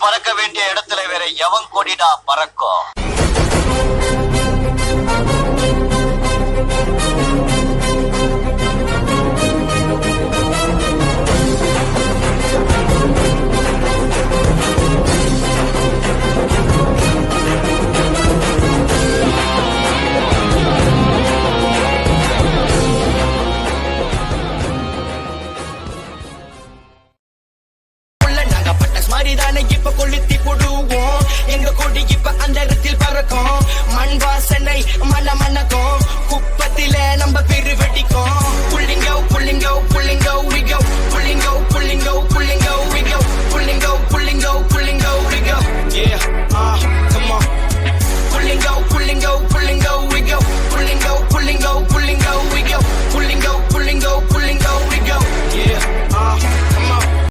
பறக்க வேண்டிய இடத்துல வேற எவன் கொடிடா பறக்கும்? இப்ப கொளுத்தி போடுவோம் எங்க கொடி இப்ப அந்த இடத்தில் பறக்கும். மண் வாசனை மணக்கும் குப்பத்தில நம்ம பெரு வெடிக்கும். புள்ளிங்கோ புள்ளிங்கோ புள்ளிங்கோ